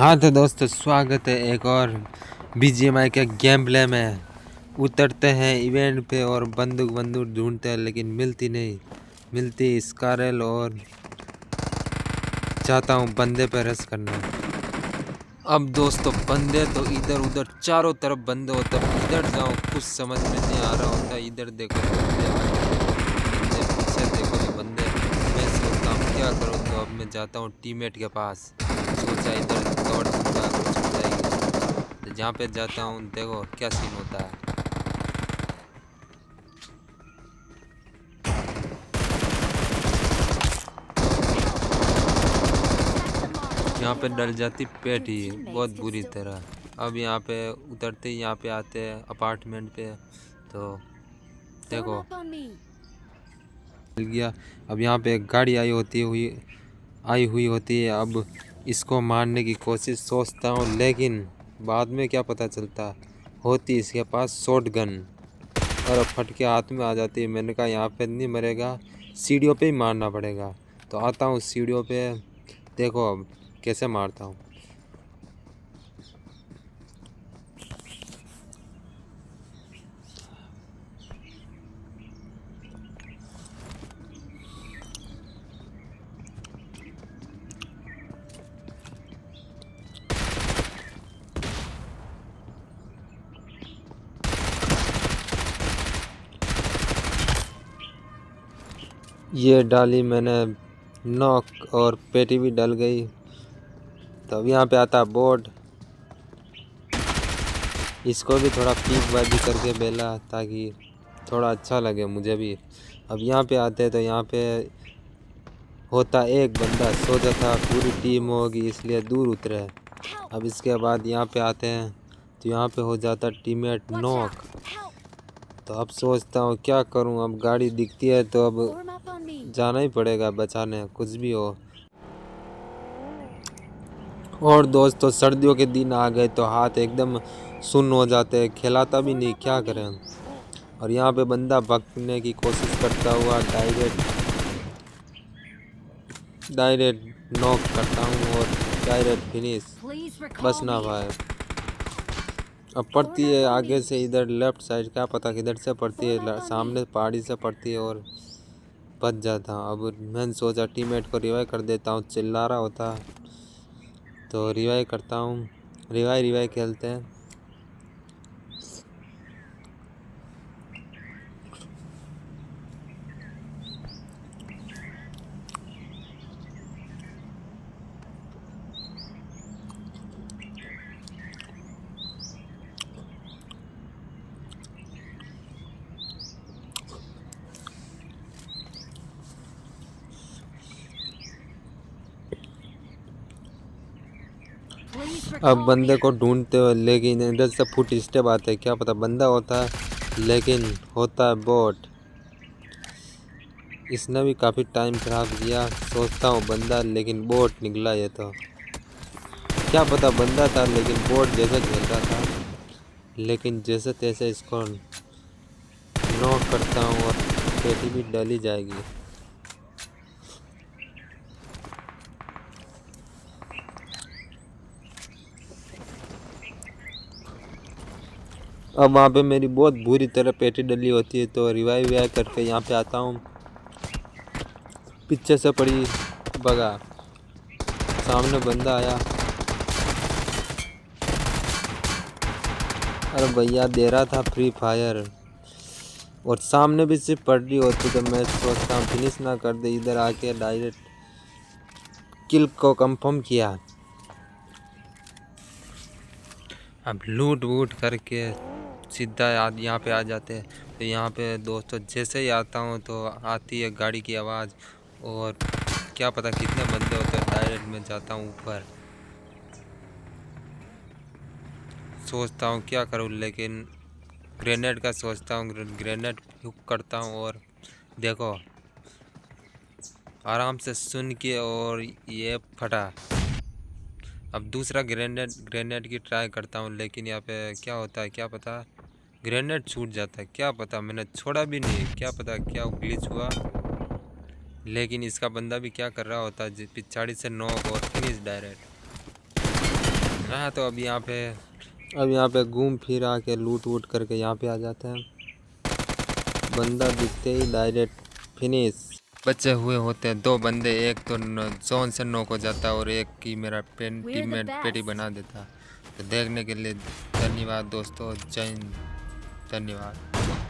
हाँ तो दोस्तों, स्वागत है एक और बीजीएमआई के गेम प्ले में। उतरते हैं इवेंट पे और बंदूक ढूंढते हैं, लेकिन मिलती नहीं मिलती स्कारल। और चाहता हूँ बंदे पे रस करना। अब दोस्तों, बंदे तो इधर उधर चारों तरफ बंदे होते, इधर जाओ कुछ समझ में नहीं आ रहा होता। इधर देखो बंदे, बंदे पीछे देखो तो बंदे। मैं सोचता हूँ क्या करूँ, तो अब मैं जाता हूँ टीममेट के पास। सोचा इधर दौड़ दूंगा कुछ हो जाएगी, तो जहाँ पे जाता हूँ देखो क्या सीन होता है। यहाँ पे डल जाती पेट ही बहुत बुरी तरह। अब यहाँ पे उतरते ही यहाँ पे आते हैं अपार्टमेंट पे, तो देखो मिल गया। अब यहाँ पे एक गाड़ी आई हुई होती है। अब इसको मारने की कोशिश सोचता हूँ, लेकिन बाद में क्या पता चलता होती इसके पास शॉटगन, और फट के हाथ में आ जाती है। मैंने कहा यहाँ पे नहीं मरेगा, सीढ़ियों पे ही मारना पड़ेगा। तो आता हूँ सीढ़ियों पे, देखो अब कैसे मारता हूँ। ये डाली मैंने नॉक, और पेटी भी डल गई। तब यहाँ पे आता बोर्ड, इसको भी थोड़ा पीकबाजी करके बेला, ताकि थोड़ा अच्छा लगे मुझे भी। अब यहाँ पे आते हैं तो यहाँ पे होता एक बंदा, सोचा था पूरी टीम होगी इसलिए दूर उतरे। अब इसके बाद यहाँ पे आते हैं तो यहाँ पे हो जाता टीममेट नॉक। तो अब सोचता हूँ क्या करूँ, अब गाड़ी दिखती है तो अब जाना ही पड़ेगा बचाने, कुछ भी हो। और दोस्तों, सर्दियों के दिन आ गए तो हाथ एकदम सुन्न हो जाते हैं, खिलाता भी नहीं, क्या करें। और यहाँ पे बंदा भागने की कोशिश करता हुआ डायरेक्ट नॉक करता हूँ और डायरेक्ट फिनिश। बस ना भाई। अब पड़ती है आगे से इधर लेफ्ट साइड, क्या पता किधर से पड़ती है, सामने पहाड़ी से पड़ती है और बच जाता हूँ। अब मैंने सोचा टीममेट को रिवाइव कर देता हूँ, चिल्ला रहा होता तो रिवाइव करता हूँ। रिवाइव खेलते हैं। अब बंदे को ढूंढते हुए, लेकिन इधर से फुट स्टेप आते, क्या पता बंदा होता है, लेकिन होता है बोट। इसने भी काफ़ी टाइम खराब किया। सोचता हूँ बंदा, लेकिन बोट निकला ये तो। क्या पता बंदा था, लेकिन बोट जैसे खेल रहा था। लेकिन जैसे तैसे इसको नॉक करता हूँ और पेटी भी डली जाएगी। अब वहाँ पे मेरी बहुत बुरी तरह पेटी डली होती है, तो रिवाइव करके यहाँ पे आता हूँ। पीछे से पड़ी भगा, सामने बंदा आया। अरे भैया, दे रहा था फ्री फायर, और सामने भी सिर्फ पड़ रही होती तो मैं सोचता हूँ फिनिश ना कर दे, इधर आके डायरेक्ट किल को कंफर्म किया। अब लूट वूट करके सीधा यहाँ पे आ जाते हैं। तो यहाँ पे दोस्तों जैसे ही आता हूँ तो आती है गाड़ी की आवाज़, और क्या पता कितने बंदे होते हैं। डायरेक्ट में जाता हूँ ऊपर, सोचता हूँ क्या करूँ, लेकिन ग्रेनेड का सोचता हूँ, ग्रेनेड हुक करता हूँ, और देखो आराम से सुन के, और ये फटा। अब दूसरा ग्रेनेड की ट्राई करता हूँ, लेकिन यहाँ पे क्या होता है क्या पता, ग्रेनेड छूट जाता है। क्या पता, मैंने छोड़ा भी नहीं, क्या पता क्या ग्लिच हुआ। लेकिन इसका बंदा भी क्या कर रहा होता है, पिछाड़ी से नॉक और फिनिश डायरेक्ट। हाँ तो अब यहाँ पे घूम फिर आके लूट वूट करके यहाँ पे आ जाते हैं। बंदा दिखते ही डायरेक्ट फिनिश। बचे हुए होते हैं 2 बंदे, एक तो जोन से नॉक हो जाता है और एक की मेरा टीममेट पेटी बना देता। तो देखने के लिए धन्यवाद दोस्तों, जय हिंद, धन्यवाद।